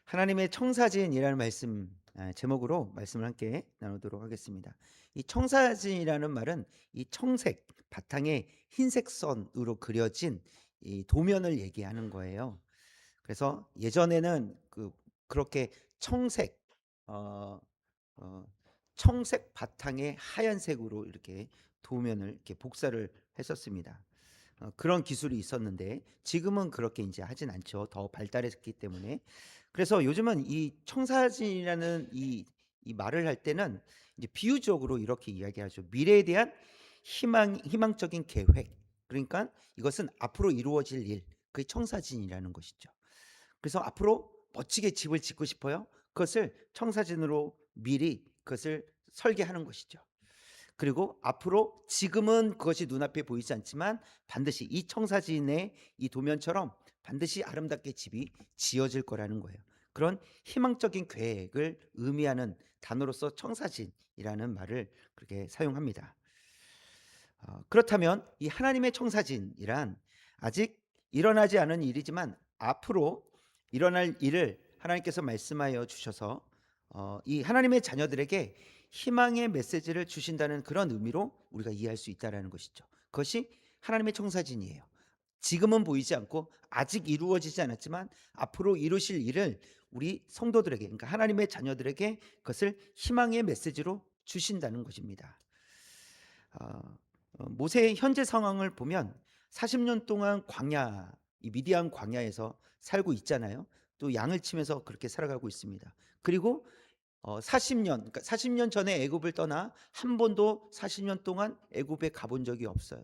하나님의 청사진이라는 말씀 제목으로 말씀을 함께 나누도록 하겠습니다. 이 청사진이라는 말은 이 청색 바탕에 흰색 선으로 그려진 이 도면을 얘기하는 거예요. 그래서 예전에는 그렇게 청색 어, 어, 청색 바탕에 하얀색으로 이렇게 도면을 이렇게 복사를 했었습니다. 그런 기술이 있었는데 지금은 그렇게 이제 하진 않죠. 더 발달했기 때문에. 그래서 요즘은 이 청사진이라는 이 말을 할 때는 이제 비유적으로 이렇게 이야기하죠. 미래에 대한 희망적인 계획. 그러니까 이것은 앞으로 이루어질 일. 그게 청사진이라는 것이죠. 그래서 앞으로 멋지게 집을 짓고 싶어요. 그것을 청사진으로 미리 그것을 설계하는 것이죠. 그리고 앞으로 지금은 그것이 눈앞에 보이지 않지만 반드시 이 청사진의 이 도면처럼 반드시 아름답게 집이 지어질 거라는 거예요. 그런 희망적인 계획을 의미하는 단어로서 청사진이라는 말을 그렇게 사용합니다. 그렇다면 이 하나님의 청사진이란 아직 일어나지 않은 일이지만 앞으로 일어날 일을 하나님께서 말씀하여 주셔서 이 하나님의 자녀들에게 희망의 메시지를 주신다는 그런 의미로 우리가 이해할 수 있다는 것이죠. 그것이 하나님의 청사진이에요. 지금은 보이지 않고 아직 이루어지지 않았지만 앞으로 이루실 일을 우리 성도들에게, 그러니까 하나님의 자녀들에게 그것을 희망의 메시지로 주신다는 것입니다. 어, 모세의 현재 상황을 보면 40년 동안 광야, 이 미디안 광야에서 살고 있잖아요. 또 양을 치면서 그렇게 살아가고 있습니다. 그리고 40년, 그러니까 40년 전에 애굽을 떠나 한 번도 40년 동안 애굽에 가본 적이 없어요.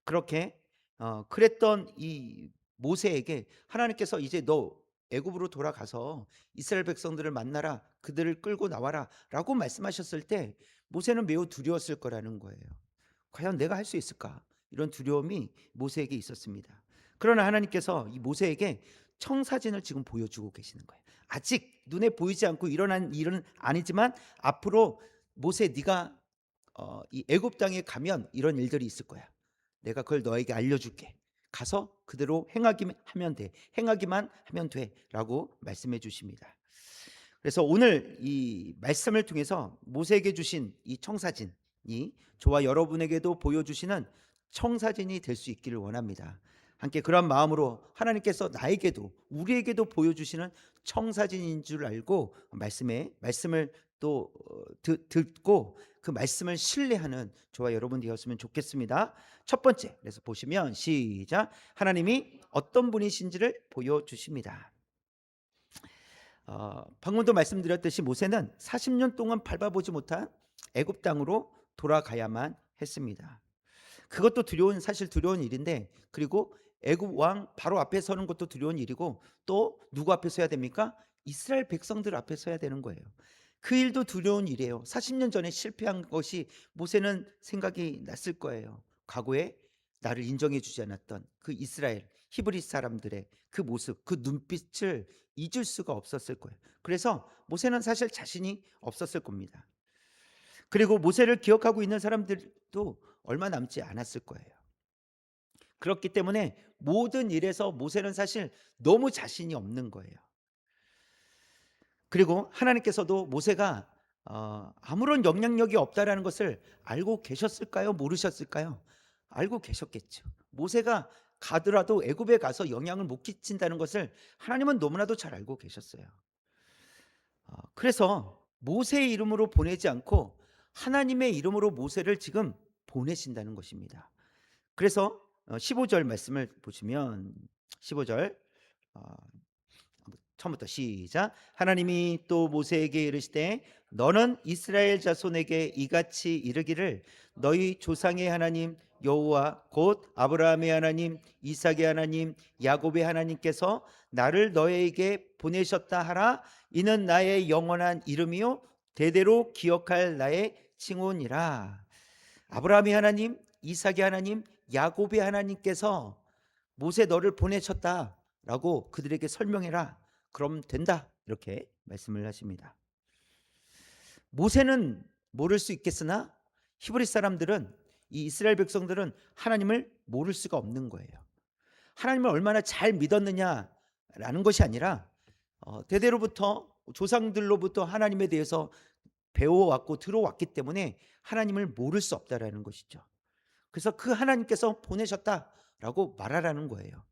그렇게 그랬던 이 모세에게 하나님께서 이제 너 애굽으로 돌아가서 이스라엘 백성들을 만나라, 그들을 끌고 나와라라고 말씀하셨을 때 모세는 매우 두려웠을 거라는 거예요. 과연 내가 할 수 있을까? 이런 두려움이 모세에게 있었습니다. 그러나 하나님께서 이 모세에게 청사진을 지금 보여주고 계시는 거예요. 아직 눈에 보이지 않고 일어난 일은 아니지만 앞으로 모세 네가 이 애굽 땅에 가면 이런 일들이 있을 거야. 내가 그걸 너에게 알려줄게. 가서 그대로 하면 돼. 행하기만 하면 돼라고 말씀해 주십니다. 그래서 오늘 이 말씀을 통해서 모세에게 주신 이 청사진이 저와 여러분에게도 보여주시는 청사진이 될 수 있기를 원합니다. 함께 그런 마음으로 하나님께서 나에게도 우리에게도 보여주시는 청사진인 줄 알고 말씀을 또 듣고 그 말씀을 신뢰하는 저와 여러분 되었으면 좋겠습니다. 첫 번째, 그래서 보시면 시작. 하나님이 어떤 분이신지를 보여주십니다. 방금도 말씀드렸듯이 모세는 40년 동안 밟아보지 못한 애굽 땅으로 돌아가야만 했습니다. 그것도 사실 두려운 일인데, 그리고 애굽 왕 바로 앞에 서는 것도 두려운 일이고, 또 누구 앞에 서야 됩니까? 이스라엘 백성들 앞에 서야 되는 거예요. 그 일도 두려운 일이에요. 40년 전에 실패한 것이 모세는 생각이 났을 거예요. 과거에 나를 인정해 주지 않았던 그 이스라엘 히브리 사람들의 그 모습, 그 눈빛을 잊을 수가 없었을 거예요. 그래서 모세는 사실 자신이 없었을 겁니다. 그리고 모세를 기억하고 있는 사람들도 얼마 남지 않았을 거예요. 그렇기 때문에 모든 일에서 모세는 사실 너무 자신이 없는 거예요. 그리고 하나님께서도 모세가 아무런 영향력이 없다라는 것을 알고 계셨을까요? 모르셨을까요? 알고 계셨겠죠. 모세가 가더라도 애굽에 가서 영향을 못 끼친다는 것을 하나님은 너무나도 잘 알고 계셨어요. 그래서 모세의 이름으로 보내지 않고 하나님의 이름으로 모세를 지금 보내신다는 것입니다. 그래서 15절 말씀을 보시면 15절 처음부터 시작. 하나님이 또 모세에게 이르시되 너는 이스라엘 자손에게 이같이 이르기를 너희 조상의 하나님 여호와 곧 아브라함의 하나님 이삭의 하나님 야곱의 하나님께서 나를 너희에게 보내셨다 하라. 이는 나의 영원한 이름이요 대대로 기억할 나의 칭호니라. 아브라함의 하나님 이삭의 하나님 야곱의 하나님께서 모세 너를 보내셨다라고 그들에게 설명해라. 그럼 된다. 이렇게 말씀을 하십니다. 모세는 모를 수 있겠으나 히브리 사람들은 이 이스라엘 백성들은 하나님을 모를 수가 없는 거예요. 하나님을 얼마나 잘 믿었느냐라는 것이 아니라 대대로부터 조상들로부터 하나님에 대해서 배워왔고 들어왔기 때문에 하나님을 모를 수 없다라는 것이죠. 그래서 그 하나님께서 보내셨다라고 말하라는 거예요.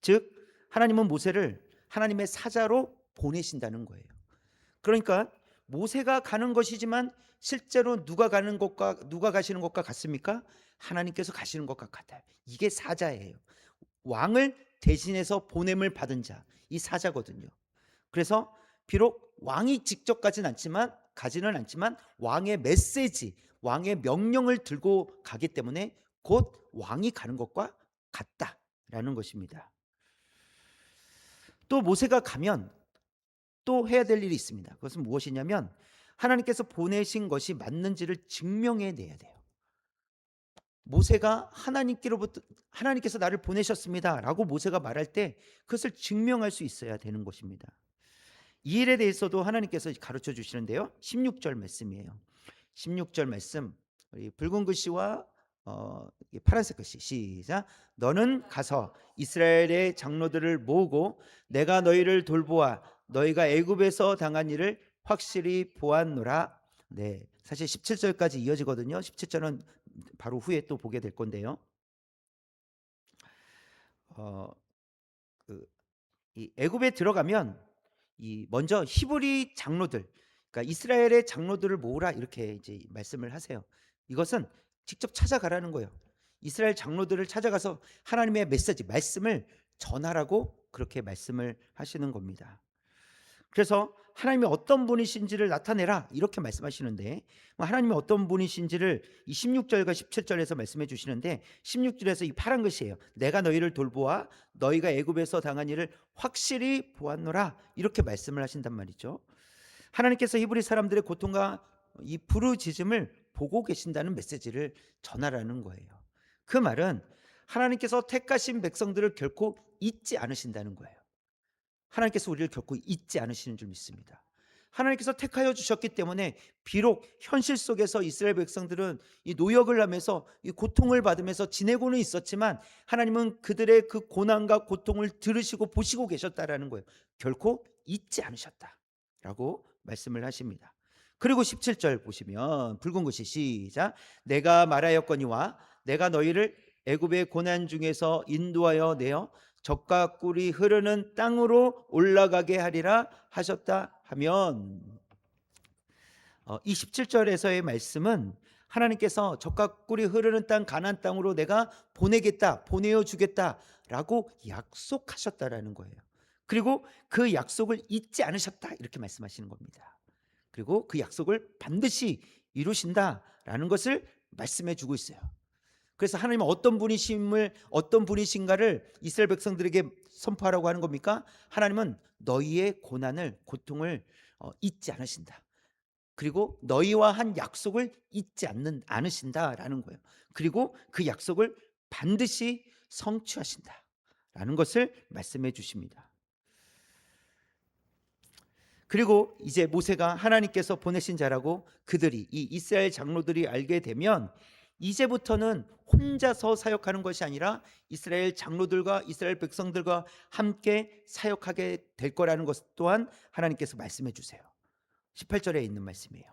즉 하나님은 모세를 하나님의 사자로 보내신다는 거예요. 그러니까 모세가 가는 것이지만 실제로 누가 가시는 것과 같습니까? 하나님께서 가시는 것과 같아요. 이게 사자예요. 왕을 대신해서 보냄을 받은 자, 이 사자거든요. 그래서 비록 왕이 직접 가지는 않지만 왕의 메시지, 왕의 명령을 들고 가기 때문에 곧 왕이 가는 것과 같다라는 것입니다. 또 모세가 가면 또 해야 될 일이 있습니다. 그것은 무엇이냐면 하나님께서 보내신 것이 맞는지를 증명해 내야 돼요. 모세가 하나님께서 나를 보내셨습니다라고 모세가 말할 때 그것을 증명할 수 있어야 되는 것입니다. 이 일에 대해서도 하나님께서 가르쳐 주시는데요. 16절 말씀이에요. 16절 말씀. 우리 붉은 글씨와 파란색 글씨 시작. 너는 가서 이스라엘의 장로들을 모으고 내가 너희를 돌보아 너희가 애굽에서 당한 일을 확실히 보았노라. 네, 사실 17절까지 이어지거든요. 17절은 바로 후에 또 보게 될 건데요. 어, 그, 이 애굽에 들어가면 이 먼저 히브리 장로들, 그러니까 이스라엘의 장로들을 모으라 이렇게 이제 말씀을 하세요. 이것은 직접 찾아가라는 거예요. 이스라엘 장로들을 찾아가서 하나님의 메시지, 말씀을 전하라고 그렇게 말씀을 하시는 겁니다. 그래서 하나님이 어떤 분이신지를 나타내라 이렇게 말씀하시는데 하나님이 어떤 분이신지를 이 16절과 17절에서 말씀해 주시는데 16절에서 이 파란 글씨예요. 내가 너희를 돌보아 너희가 애굽에서 당한 일을 확실히 보았노라 이렇게 말씀을 하신단 말이죠. 하나님께서 히브리 사람들의 고통과 이 부르짖음을 보고 계신다는 메시지를 전하라는 거예요. 그 말은 하나님께서 택하신 백성들을 결코 잊지 않으신다는 거예요. 하나님께서 우리를 결코 잊지 않으시는 줄 믿습니다. 하나님께서 택하여 주셨기 때문에 비록 현실 속에서 이스라엘 백성들은 이 노역을 하면서 이 고통을 받으면서 지내고는 있었지만 하나님은 그들의 그 고난과 고통을 들으시고 보시고 계셨다라는 거예요. 결코 잊지 않으셨다라고 말씀을 하십니다. 그리고 17절 보시면 붉은 글씨 시작. 내가 말하였거니와 내가 너희를 애굽의 고난 중에서 인도하여 내어 젖과 꿀이 흐르는 땅으로 올라가게 하리라 하셨다 하면 이 17절에서의 말씀은 하나님께서 젖과 꿀이 흐르는 땅 가나안 땅으로 내가 보내어 주겠다라고 약속하셨다라는 거예요. 그리고 그 약속을 잊지 않으셨다 이렇게 말씀하시는 겁니다. 그리고 그 약속을 반드시 이루신다라는 것을 말씀해 주고 있어요. 그래서 하나님은 어떤 분이신가를 이스라엘 백성들에게 선포하라고 하는 겁니까? 하나님은 너희의 고통을 잊지 않으신다. 그리고 너희와 한 약속을 잊지 않으신다라는 거예요. 그리고 그 약속을 반드시 성취하신다라는 것을 말씀해 주십니다. 그리고 이제 모세가 하나님께서 보내신 자라고 이 이스라엘 장로들이 알게 되면 이제부터는 혼자서 사역하는 것이 아니라 이스라엘 장로들과 이스라엘 백성들과 함께 사역하게 될 거라는 것 또한 하나님께서 말씀해 주세요. 18절에 있는 말씀이에요.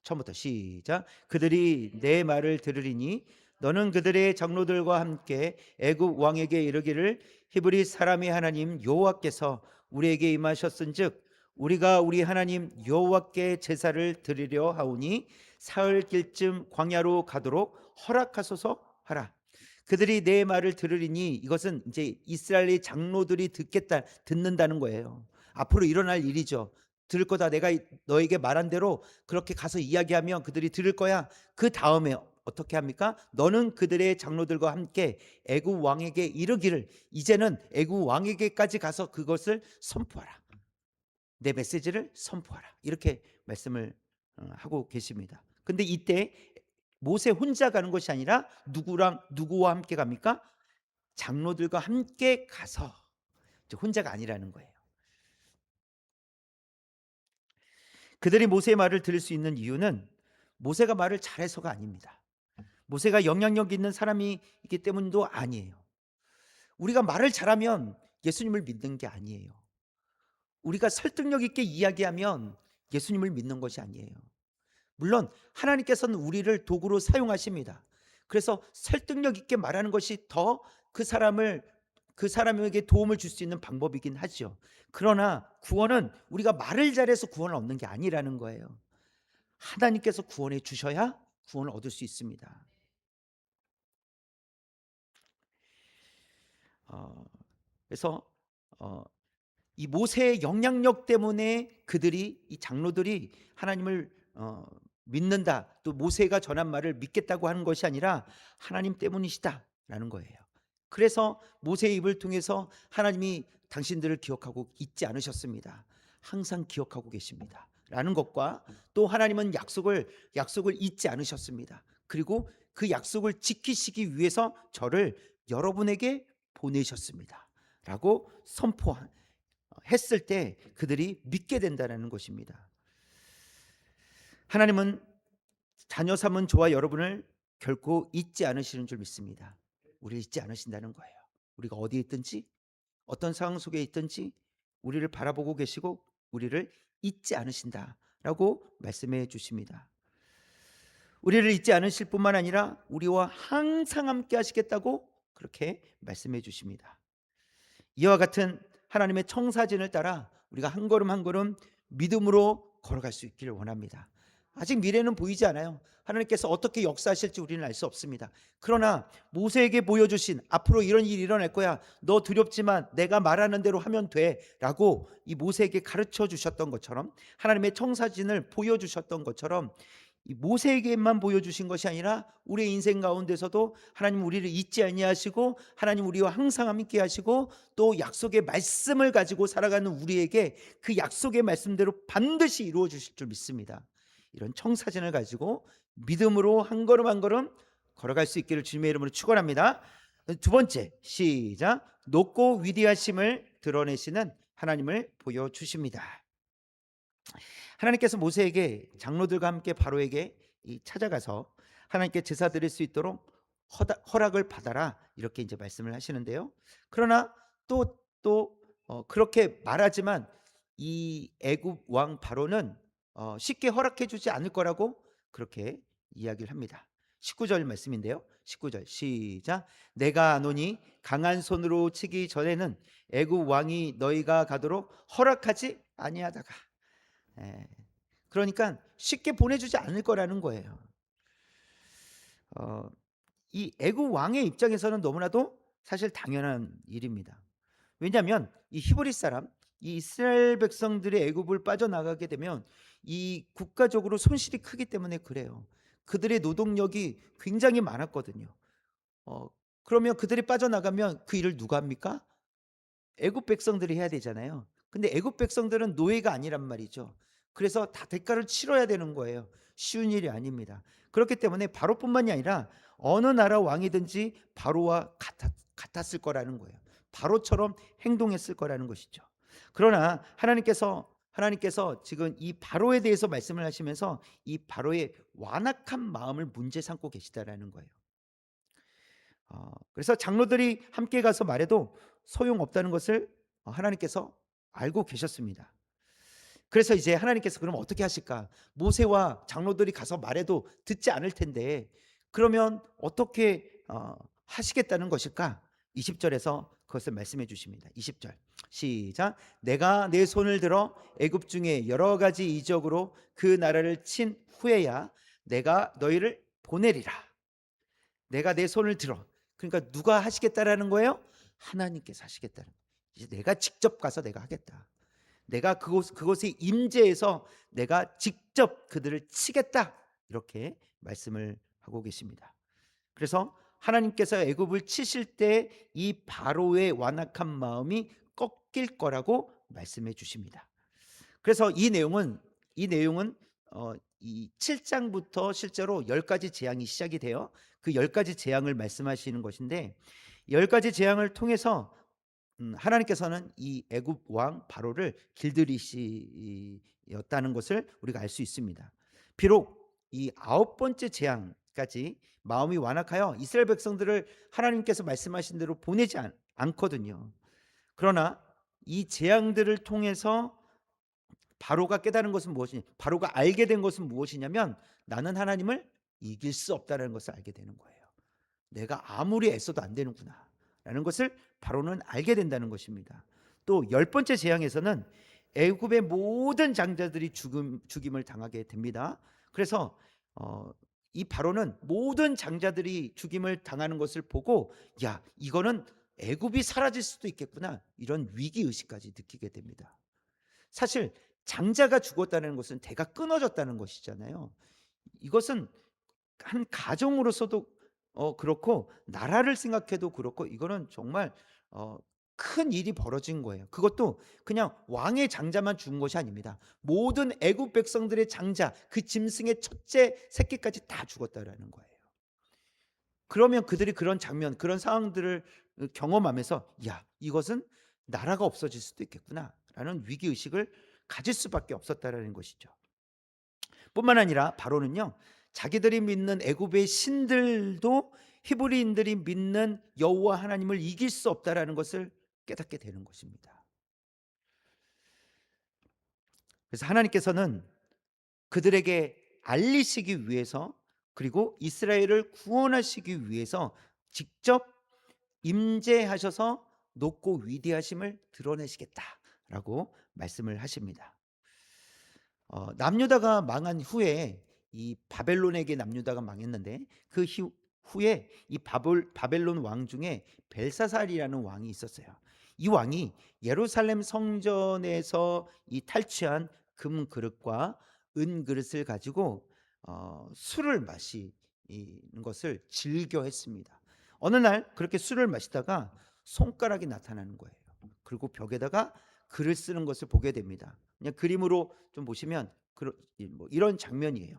처음부터 시작. 그들이 내 말을 들으리니 너는 그들의 장로들과 함께 애굽 왕에게 이르기를 히브리 사람의 하나님 여호와께서 우리에게 임하셨은즉 우리가 우리 하나님 여호와께 제사를 드리려 하오니 사흘길쯤 광야로 가도록 허락하소서 하라. 그들이 내 말을 들으리니 이것은 이제 이스라엘의 장로들이 듣는다는 거예요. 앞으로 일어날 일이죠. 들을 거다. 내가 너에게 말한 대로 그렇게 가서 이야기하면 그들이 들을 거야. 그 다음에 어떻게 합니까? 너는 그들의 장로들과 함께 애굽 왕에게 이르기를 이제는 애굽 왕에게까지 가서 그것을 선포하라. 내 메시지를 선포하라. 이렇게 말씀을 하고 계십니다. 근데 이때 모세 혼자 가는 것이 아니라 누구와 함께 갑니까? 장로들과 함께 가서 혼자가 아니라는 거예요. 그들이 모세의 말을 들을 수 있는 이유는 모세가 말을 잘해서가 아닙니다. 모세가 영향력 있는 사람이기 때문도 아니에요. 우리가 말을 잘하면 예수님을 믿는 게 아니에요. 우리가 설득력 있게 이야기하면 예수님을 믿는 것이 아니에요. 물론 하나님께서는 우리를 도구로 사용하십니다. 그래서 설득력 있게 말하는 것이 더 그 사람에게 도움을 줄 수 있는 방법이긴 하죠. 그러나 구원은 우리가 말을 잘해서 구원을 얻는 게 아니라는 거예요. 하나님께서 구원해 주셔야 구원을 얻을 수 있습니다. 어, 그래서 어, 이 모세의 영향력 때문에 그들이 이 장로들이 하나님을 믿는다. 또 모세가 전한 말을 믿겠다고 하는 것이 아니라 하나님 때문이시다라는 거예요. 그래서 모세의 입을 통해서 하나님이 당신들을 기억하고 잊지 않으셨습니다. 항상 기억하고 계십니다. 라는 것과 또 하나님은 약속을 잊지 않으셨습니다. 그리고 그 약속을 지키시기 위해서 저를 여러분에게 보내셨습니다. 라고 했을 때 그들이 믿게 된다는 것입니다. 하나님은 자녀 삼은 저와 여러분을 결코 잊지 않으시는 줄 믿습니다. 우리를 잊지 않으신다는 거예요. 우리가 어디에 있든지 어떤 상황 속에 있든지 우리를 바라보고 계시고 우리를 잊지 않으신다라고 말씀해 주십니다. 우리를 잊지 않으실 뿐만 아니라 우리와 항상 함께 하시겠다고 그렇게 말씀해 주십니다. 이와 같은 하나님의 청사진을 따라 우리가 한 걸음 한 걸음 믿음으로 걸어갈 수 있기를 원합니다. 아직 미래는 보이지 않아요. 하나님께서 어떻게 역사하실지 우리는 알 수 없습니다. 그러나 모세에게 보여주신 앞으로 이런 일이 일어날 거야. 너 두렵지만 내가 말하는 대로 하면 돼. 라고 이 모세에게 가르쳐 주셨던 것처럼 하나님의 청사진을 보여주셨던 것처럼 이 모세에게만 보여주신 것이 아니라 우리의 인생 가운데서도 하나님 우리를 잊지 아니하시고 하나님 우리와 항상 함께 하시고 또 약속의 말씀을 가지고 살아가는 우리에게 그 약속의 말씀대로 반드시 이루어 주실 줄 믿습니다. 이런 청사진을 가지고 믿음으로 한 걸음 한 걸음 걸어갈 수 있기를 주님의 이름으로 축원합니다. 두 번째, 시작. 높고 위대하심을 드러내시는 하나님을 보여주십니다. 하나님께서 모세에게 장로들과 함께 바로에게 찾아가서 하나님께 제사 드릴 수 있도록 허락을 받아라 이렇게 이제 말씀을 하시는데요. 그러나 또 그렇게 말하지만 이 애굽 왕 바로는 쉽게 허락해 주지 않을 거라고 그렇게 이야기를 합니다. 19절 말씀인데요. 19절 시작. 내가 아노니 강한 손으로 치기 전에는 애굽 왕이 너희가 가도록 허락하지 아니하다가 예. 그러니까 쉽게 보내주지 않을 거라는 거예요. 어, 이 애국 왕의 입장에서는 너무나도 사실 당연한 일입니다. 왜냐하면 이 히브리 사람, 이 이스라엘 백성들의 애굽을 빠져나가게 되면 이 국가적으로 손실이 크기 때문에 그래요. 그들의 노동력이 굉장히 많았거든요. 어, 그러면 그들이 빠져나가면 그 일을 누가 합니까? 애굽 백성들이 해야 되잖아요. 근데 애굽 백성들은 노예가 아니란 말이죠. 그래서 다 대가를 치러야 되는 거예요. 쉬운 일이 아닙니다. 그렇기 때문에 바로뿐만이 아니라 어느 나라 왕이든지 바로와 같았을 거라는 거예요. 바로처럼 행동했을 거라는 것이죠. 그러나 하나님께서 지금 이 바로에 대해서 말씀을 하시면서 이 바로의 완악한 마음을 문제 삼고 계시다라는 거예요. 그래서 장로들이 함께 가서 말해도 소용없다는 것을 하나님께서 알고 계셨습니다. 그래서 이제 하나님께서 그럼 어떻게 하실까? 모세와 장로들이 가서 말해도 듣지 않을 텐데 그러면 어떻게 하시겠다는 것일까? 20절에서 그것을 말씀해 주십니다. 20절 시작. 내가 내 손을 들어 애굽 중에 여러 가지 이적으로 그 나라를 친 후에야 내가 너희를 보내리라. 내가 내 손을 들어. 그러니까 누가 하시겠다라는 거예요? 하나님께서 하시겠다는 거예요. 이제 내가 직접 가서 내가 하겠다. 내가 그곳에 임재해서 내가 직접 그들을 치겠다. 이렇게 말씀을 하고 계십니다. 그래서 하나님께서 애굽을 치실 때 이 바로의 완악한 마음이 꺾일 거라고 말씀해 주십니다. 그래서 이 내용은 이 7장부터 실제로 10가지 재앙이 시작이 돼요. 그 10가지 재앙을 말씀하시는 것인데 10가지 재앙을 통해서 하나님께서는 이 애굽 왕 바로를 길들이시었다는 것을 우리가 알 수 있습니다. 비록 이 9번째 재앙 때까지 마음이 완악하여 이스라엘 백성들을 하나님께서 말씀하신 대로 보내지 않거든요. 그러나 이 재앙들을 통해서 바로가 깨달은 것은 무엇이냐? 바로가 알게 된 것은 무엇이냐면 나는 하나님을 이길 수 없다는 것을 알게 되는 거예요. 내가 아무리 애써도 안 되는구나 라는 것을 바로는 알게 된다는 것입니다. 또 10번째 재앙에서는 애굽의 모든 장자들이 죽임을 당하게 됩니다. 그래서 이 바로는 모든 장자들이 죽임을 당하는 것을 보고 야, 이거는 애굽이 사라질 수도 있겠구나, 이런 위기의식까지 느끼게 됩니다. 사실 장자가 죽었다는 것은 대가 끊어졌다는 것이잖아요. 이것은 한 가정으로서도 그렇고 나라를 생각해도 그렇고 이거는 정말 큰 일이 벌어진 거예요. 그것도 그냥 왕의 장자만 죽은 것이 아닙니다. 모든 애굽 백성들의 장자, 그 짐승의 첫째 새끼까지 다 죽었다라는 거예요. 그러면 그들이 그런 장면, 그런 상황들을 경험하면서 야, 이것은 나라가 없어질 수도 있겠구나라는 위기 의식을 가질 수밖에 없었다라는 것이죠. 뿐만 아니라 바로는요, 자기들이 믿는 애굽의 신들도 히브리인들이 믿는 여호와 하나님을 이길 수 없다라는 것을 깨닫게 되는 것입니다. 그래서 하나님께서는 그들에게 알리시기 위해서, 그리고 이스라엘을 구원하시기 위해서 직접 임재하셔서 높고 위대하심을 드러내시겠다라고 말씀을 하십니다. 남유다가 망한 후에, 이 바벨론에게 남유다가 망했는데 그 후에 이 바벨론 왕 중에 벨사살이라는 왕이 있었어요. 이 왕이 예루살렘 성전에서 이 탈취한 금 그릇과 은 그릇을 가지고 술을 마시는 것을 즐겨 했습니다. 어느 날 그렇게 술을 마시다가 손가락이 나타나는 거예요. 그리고 벽에다가 글을 쓰는 것을 보게 됩니다. 그냥 그림으로 좀 보시면 이런 장면이에요.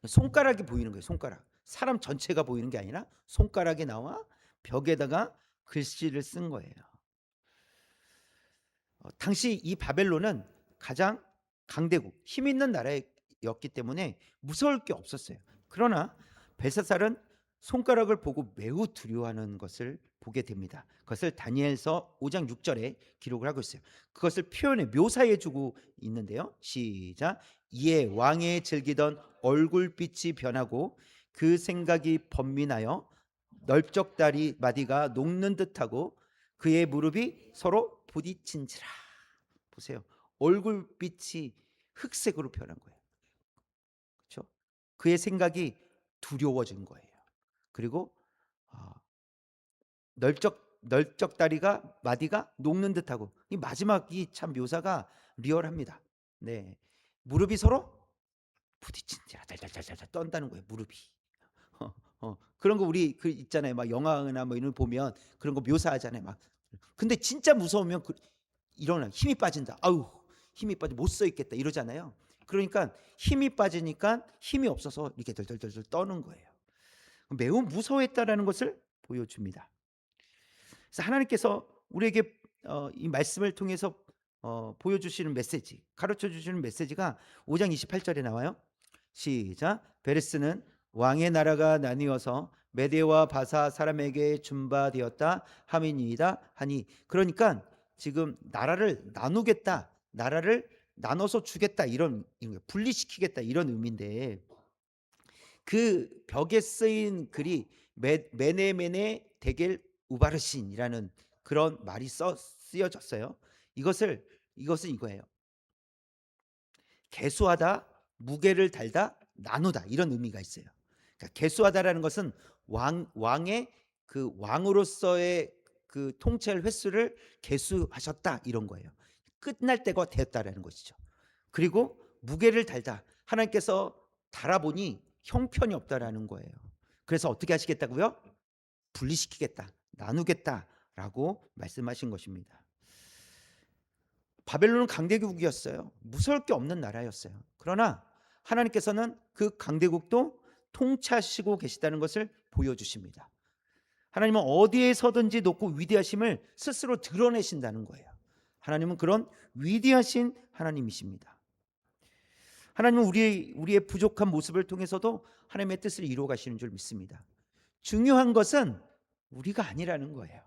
손가락이 보이는 거예요. 손가락. 사람 전체가 보이는 게 아니라 손가락이 나와 벽에다가 글씨를 쓴 거예요. 당시 이 바벨론은 가장 강대국, 힘 있는 나라였기 때문에 무서울 게 없었어요. 그러나 벨사살은 손가락을 보고 매우 두려워하는 것을 보게 됩니다. 그것을 다니엘서 5장 6절에 기록을 하고 있어요. 그것을 묘사해 주고 있는데요. 시작. 이에 왕의 즐기던 얼굴빛이 변하고 그 생각이 번민하여 널쩍다리 마디가 녹는 듯하고 그의 무릎이 서로 부딪힌지라. 보세요. 얼굴빛이 흑색으로 변한 거예요. 그렇죠? 그의 생각이 두려워진 거예요. 그리고 널쩍 다리가 마디가 녹는 듯하고, 이 마지막이 참 묘사가 리얼합니다. 네, 무릎이 서로 부딪힌지라 달달달달 떤다는 거예요. 무릎이. 그런 거 우리 있잖아요. 막 영화나 뭐 이런 거 보면 그런 거 묘사하잖아요. 막. 근데 진짜 무서우면 일어나 힘이 빠진다. 아우, 힘이 빠져 못 서 있겠다 이러잖아요. 그러니까 힘이 빠지니까 힘이 없어서 이렇게 덜덜덜 떠는 거예요. 매우 무서워했다라는 것을 보여줍니다. 그래서 하나님께서 우리에게 이 말씀을 통해서 보여주시는 메시지, 가르쳐 주시는 메시지가 5장 28절에 나와요. 시작. 베레스는 왕의 나라가 나뉘어서 메대와 바사 사람에게 준바되었다 함이니이다 하니, 그러니까 지금 나라를 나누겠다, 나라를 나눠서 주겠다, 이런 분리시키겠다, 이런 의미인데, 그 벽에 쓰인 글이 메네메네 데겔 우바르신이라는 그런 말이 쓰여졌어요. 이것은 이거예요. 개수하다, 무게를 달다, 나누다, 이런 의미가 있어요. 그러니까 개수하다라는 것은 왕의 그 왕으로서의 그 통치할 횟수를 개수하셨다, 이런 거예요. 끝날 때가 되었다라는 것이죠. 그리고 무게를 달다, 하나님께서 달아보니 형편이 없다라는 거예요. 그래서 어떻게 하시겠다고요? 분리시키겠다, 나누겠다라고 말씀하신 것입니다. 바벨론은 강대국이었어요. 무서울 게 없는 나라였어요. 그러나 하나님께서는 그 강대국도 통치하시고 계시다는 것을 보여주십니다. 하나님은 어디에서든지 높고 위대하심을 스스로 드러내신다는 거예요. 하나님은 그런 위대하신 하나님이십니다. 하나님은 우리의 부족한 모습을 통해서도 하나님의 뜻을 이루어 가시는 줄 믿습니다. 중요한 것은 우리가 아니라는 거예요.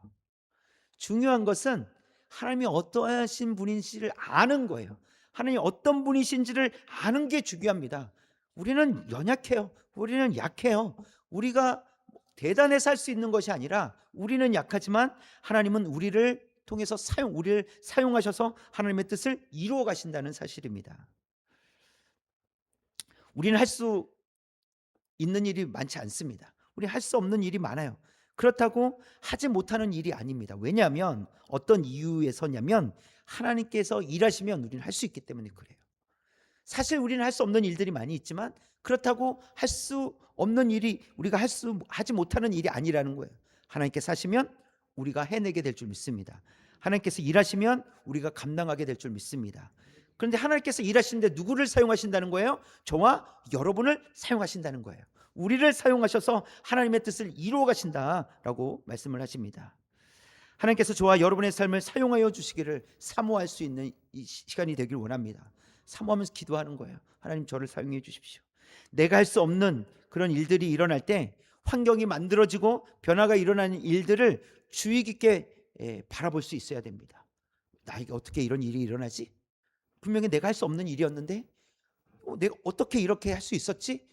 중요한 것은 하나님이 어떠하신 분인지를 아는 거예요. 하나님이 어떤 분이신지를 아는 게 중요합니다. 우리는 연약해요. 우리는 약해요. 우리가 대단해서 할 수 있는 것이 아니라 우리는 약하지만 하나님은 우리를 통해서 우리를 사용하셔서 하나님의 뜻을 이루어 가신다는 사실입니다. 우리는 할 수 있는 일이 많지 않습니다. 우리 할 수 없는 일이 많아요. 그렇다고 하지 못하는 일이 아닙니다. 왜냐하면 어떤 이유에서냐면 하나님께서 일하시면 우리는 할 수 있기 때문에 그래요. 사실 우리는 할 수 없는 일들이 많이 있지만 그렇다고 할 수 없는 일이 우리가 하지 못하는 일이 아니라는 거예요. 하나님께서 하시면 우리가 해내게 될 줄 믿습니다. 하나님께서 일하시면 우리가 감당하게 될 줄 믿습니다. 그런데 하나님께서 일하시는데 누구를 사용하신다는 거예요? 저와 여러분을 사용하신다는 거예요. 우리를 사용하셔서 하나님의 뜻을 이루어 가신다라고 말씀을 하십니다. 하나님께서 저와 여러분의 삶을 사용하여 주시기를 사모할 수 있는 이 시간이 되길 원합니다. 사모하면서 기도하는 거예요. 하나님, 저를 사용해 주십시오. 내가 할 수 없는 그런 일들이 일어날 때, 환경이 만들어지고 변화가 일어나는 일들을 주의 깊게 바라볼 수 있어야 됩니다. 나에게 어떻게 이런 일이 일어나지? 분명히 내가 할 수 없는 일이었는데 내가 어떻게 이렇게 할 수 있었지?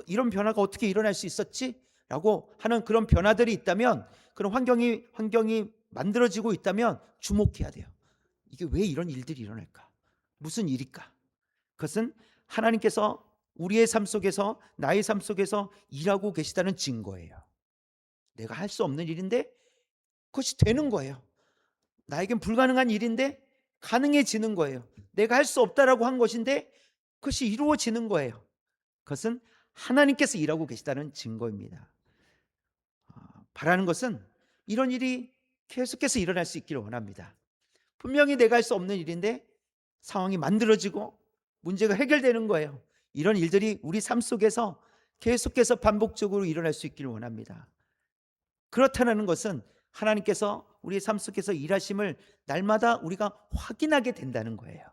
이런 변화가 어떻게 일어날 수 있었지? 라고 하는 그런 변화들이 있다면, 그런 환경이 만들어지고 있다면 주목해야 돼요. 이게 왜 이런 일들이 일어날까? 무슨 일일까? 그것은 하나님께서 우리의 삶 속에서, 나의 삶 속에서 일하고 계시다는 증거예요. 내가 할 수 없는 일인데 그것이 되는 거예요. 나에겐 불가능한 일인데 가능해지는 거예요. 내가 할 수 없다라고 한 것인데 그것이 이루어지는 거예요. 그것은 하나님께서 일하고 계시다는 증거입니다. 바라는 것은 이런 일이 계속해서 일어날 수 있기를 원합니다. 분명히 내가 할 수 없는 일인데 상황이 만들어지고 문제가 해결되는 거예요. 이런 일들이 우리 삶 속에서 계속해서 반복적으로 일어날 수 있기를 원합니다. 그렇다는 것은 하나님께서 우리의 삶 속에서 일하심을 날마다 우리가 확인하게 된다는 거예요.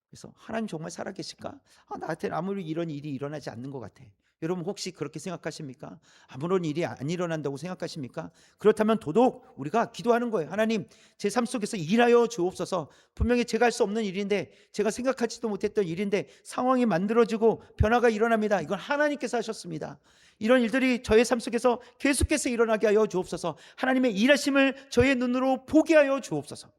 그래서 하나님 정말 살아계실까? 나한테는 아무리 이런 일이 일어나지 않는 것 같아. 여러분 혹시 그렇게 생각하십니까? 아무런 일이 안 일어난다고 생각하십니까? 그렇다면 더더욱 우리가 기도하는 거예요. 하나님, 제 삶 속에서 일하여 주옵소서. 분명히 제가 할 수 없는 일인데, 제가 생각하지도 못했던 일인데 상황이 만들어지고 변화가 일어납니다. 이건 하나님께서 하셨습니다. 이런 일들이 저의 삶 속에서 계속해서 일어나게 하여 주옵소서. 하나님의 일하심을 저의 눈으로 보게 하여 주옵소서.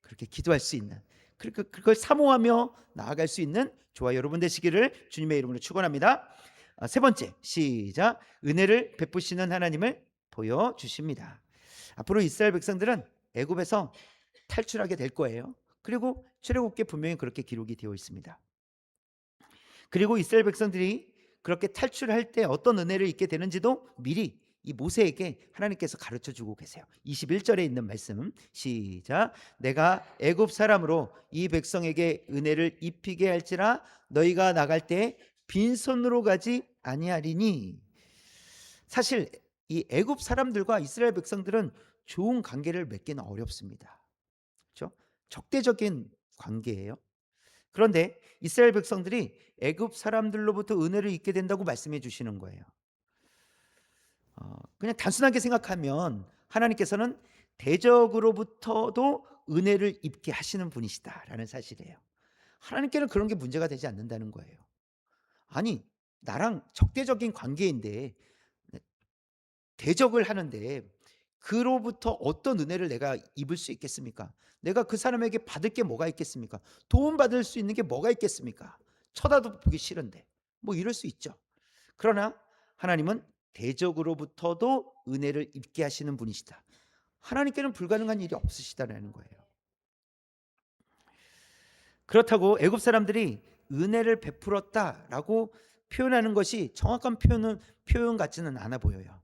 그렇게 기도할 수 있는, 그걸 사모하며 나아갈 수 있는 저와 여러분 되시기를 주님의 이름으로 축원합니다. 세 번째, 시작. 은혜를 베푸시는 하나님을 보여주십니다. 앞으로 이스라엘 백성들은 애굽에서 탈출하게 될 거예요. 그리고 출애굽기에 분명히 그렇게 기록이 되어 있습니다. 그리고 이스라엘 백성들이 그렇게 탈출할 때 어떤 은혜를 입게 되는지도 미리 이 모세에게 하나님께서 가르쳐 주고 계세요. 21절에 있는 말씀, 시작. 내가 애굽 사람으로 이 백성에게 은혜를 입히게 할지라 너희가 나갈 때 빈손으로 가지 아니하리니. 사실 이 애굽 사람들과 이스라엘 백성들은 좋은 관계를 맺기는 어렵습니다. 그렇죠? 적대적인 관계예요. 그런데 이스라엘 백성들이 애굽 사람들로부터 은혜를 입게 된다고 말씀해 주시는 거예요. 그냥 단순하게 생각하면 하나님께서는 대적으로부터도 은혜를 입게 하시는 분이시다라는 사실이에요. 하나님께는 그런 게 문제가 되지 않는다는 거예요. 아니, 나랑 적대적인 관계인데, 대적을 하는데 그로부터 어떤 은혜를 내가 입을 수 있겠습니까? 내가 그 사람에게 받을 게 뭐가 있겠습니까? 도움받을 수 있는 게 뭐가 있겠습니까? 쳐다도 보기 싫은데 뭐 이럴 수 있죠. 그러나 하나님은 대적으로부터도 은혜를 입게 하시는 분이시다. 하나님께는 불가능한 일이 없으시다라는 거예요. 그렇다고 애굽 사람들이 은혜를 베풀었다라고 표현하는 것이 정확한 표현 같지는 않아 보여요.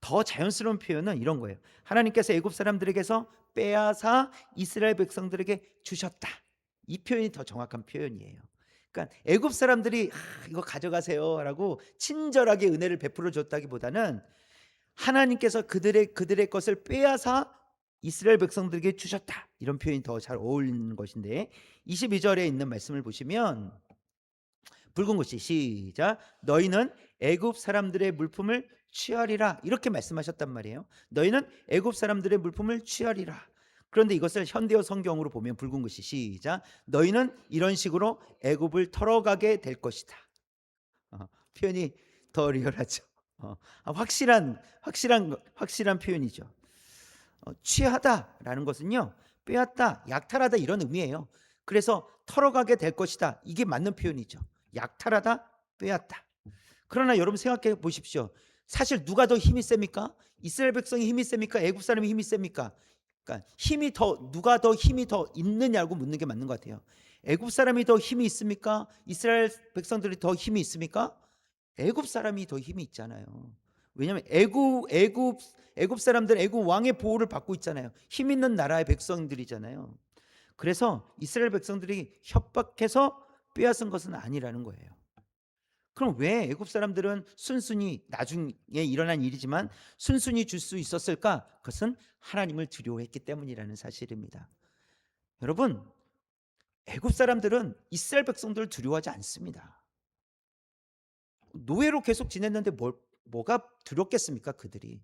더 자연스러운 표현은 이런 거예요. 하나님께서 애굽 사람들에게서 빼앗아 이스라엘 백성들에게 주셨다. 이 표현이 더 정확한 표현이에요. 그러니까 애굽 사람들이 이거 가져가세요라고 친절하게 은혜를 베풀어 줬다기보다는 하나님께서 그들의 것을 빼앗아 이스라엘 백성들에게 주셨다. 이런 표현이 더 잘 어울리는 것인데, 22절에 있는 말씀을 보시면 붉은 글씨 시작. 너희는 애굽 사람들의 물품을 취하리라. 이렇게 말씀하셨단 말이에요. 너희는 애굽 사람들의 물품을 취하리라. 그런데 이것을 현대어 성경으로 보면 붉은 글씨 시작. 너희는 이런 식으로 애굽을 털어가게 될 것이다. 표현이 더 리얼하죠. 확실한 표현이죠. 취하다라는 것은요, 빼앗다, 약탈하다 이런 의미예요. 그래서 털어가게 될 것이다. 이게 맞는 표현이죠. 약탈하다, 빼앗다. 그러나 여러분 생각해 보십시오. 사실 누가 더 힘이 셉니까? 이스라엘 백성이 힘이 셉니까? 애굽 사람이 힘이 셉니까? 그러니까 누가 더 힘이 더 있느냐고 묻는 게 맞는 것 같아요. 애굽 사람이 더 힘이 있습니까? 이스라엘 백성들이 더 힘이 있습니까? 애굽 사람이 더 힘이 있잖아요. 왜냐하면 애굽 사람들 애굽 왕의 보호를 받고 있잖아요. 힘 있는 나라의 백성들이잖아요. 그래서 이스라엘 백성들이 협박해서 빼앗은 것은 아니라는 거예요. 그럼 왜 애굽 사람들은 순순히 나중에 일어난 일이지만 순순히 줄 수 있었을까? 그것은 하나님을 두려워했기 때문이라는 사실입니다. 여러분, 애굽 사람들은 이스라엘 백성들을 두려워하지 않습니다. 노예로 계속 지냈는데 뭐가 두렵겠습니까? 그들이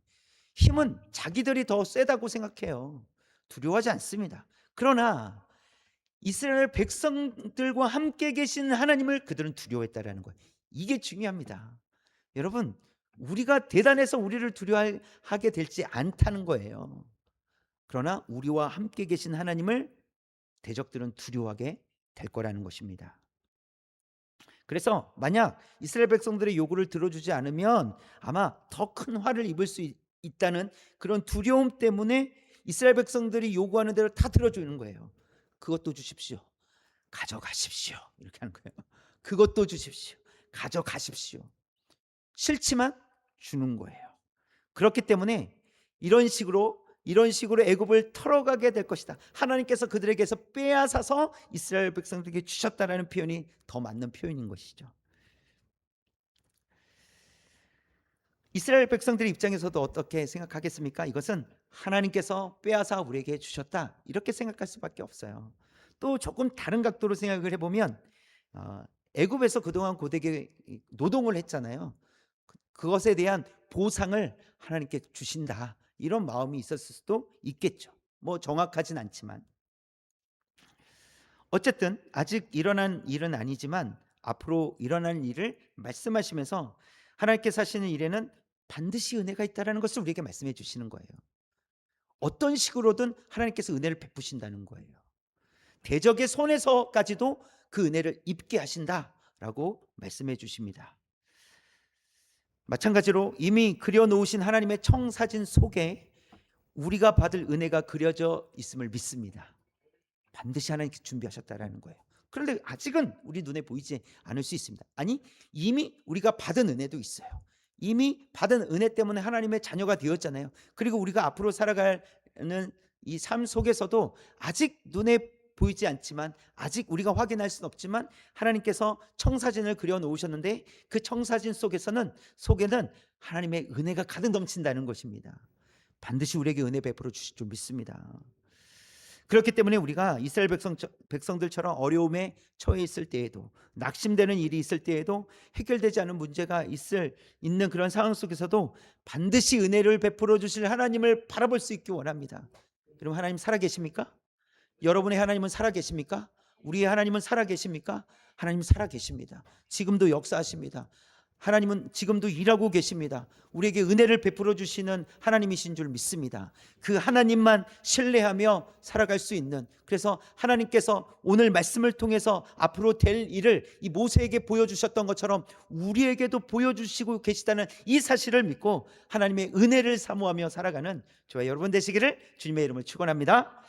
힘은 자기들이 더 세다고 생각해요. 두려워하지 않습니다. 그러나 이스라엘 백성들과 함께 계신 하나님을 그들은 두려워했다라는 거예요. 이게 중요합니다. 여러분, 우리가 대단해서 우리를 두려워하게 될지 않다는 거예요. 그러나 우리와 함께 계신 하나님을 대적들은 두려워하게 될 거라는 것입니다. 그래서 만약 이스라엘 백성들의 요구를 들어주지 않으면 아마 더 큰 화를 입을 수 있다는 그런 두려움 때문에 이스라엘 백성들이 요구하는 대로 다 들어주는 거예요. 그것도 주십시오. 가져가십시오. 이렇게 하는 거예요. 그것도 주십시오. 가져가십시오. 싫지만 주는 거예요. 그렇기 때문에 이런 식으로 애굽을 털어가게 될 것이다. 하나님께서 그들에게서 빼앗아서 이스라엘 백성들에게 주셨다라는 표현이 더 맞는 표현인 것이죠. 이스라엘 백성들의 입장에서도 어떻게 생각하겠습니까? 이것은 하나님께서 빼앗아 우리에게 주셨다, 이렇게 생각할 수밖에 없어요. 또 조금 다른 각도로 생각을 해보면 애굽에서 그동안 고되게 노동을 했잖아요. 그것에 대한 보상을 하나님께 주신다, 이런 마음이 있었을 수도 있겠죠. 뭐 정확하진 않지만 어쨌든 아직 일어난 일은 아니지만 앞으로 일어날 일을 말씀하시면서 하나님께서 하시는 일에는 반드시 은혜가 있다는 것을 우리에게 말씀해 주시는 거예요. 어떤 식으로든 하나님께서 은혜를 베푸신다는 거예요. 대적의 손에서까지도 그 은혜를 입게 하신다라고 말씀해 주십니다. 마찬가지로 이미 그려놓으신 하나님의 청사진 속에 우리가 받을 은혜가 그려져 있음을 믿습니다. 반드시 하나님께서 준비하셨다라는 거예요. 그런데 아직은 우리 눈에 보이지 않을 수 있습니다. 아니, 이미 우리가 받은 은혜도 있어요. 이미 받은 은혜 때문에 하나님의 자녀가 되었잖아요. 그리고 우리가 앞으로 살아가는 이 삶 속에서도 아직 눈에 보이지 않지만, 아직 우리가 확인할 수는 없지만 하나님께서 청사진을 그려 놓으셨는데 그 청사진 속에는 하나님의 은혜가 가득 넘친다는 것입니다. 반드시 우리에게 은혜 베풀어 주실 줄 믿습니다. 그렇기 때문에 우리가 이스라엘 백성들처럼 어려움에 처해 있을 때에도, 낙심되는 일이 있을 때에도, 해결되지 않은 문제가 있는 그런 상황 속에서도 반드시 은혜를 베풀어 주실 하나님을 바라볼 수 있기 원합니다. 여러분, 하나님 살아계십니까? 여러분의 하나님은 살아계십니까? 우리의 하나님은 살아계십니까? 하나님은 살아계십니다. 지금도 역사하십니다. 하나님은 지금도 일하고 계십니다. 우리에게 은혜를 베풀어 주시는 하나님이신 줄 믿습니다. 그 하나님만 신뢰하며 살아갈 수 있는, 그래서 하나님께서 오늘 말씀을 통해서 앞으로 될 일을 이 모세에게 보여주셨던 것처럼 우리에게도 보여주시고 계시다는 이 사실을 믿고 하나님의 은혜를 사모하며 살아가는 저와 여러분 되시기를 주님의 이름으로 축원합니다.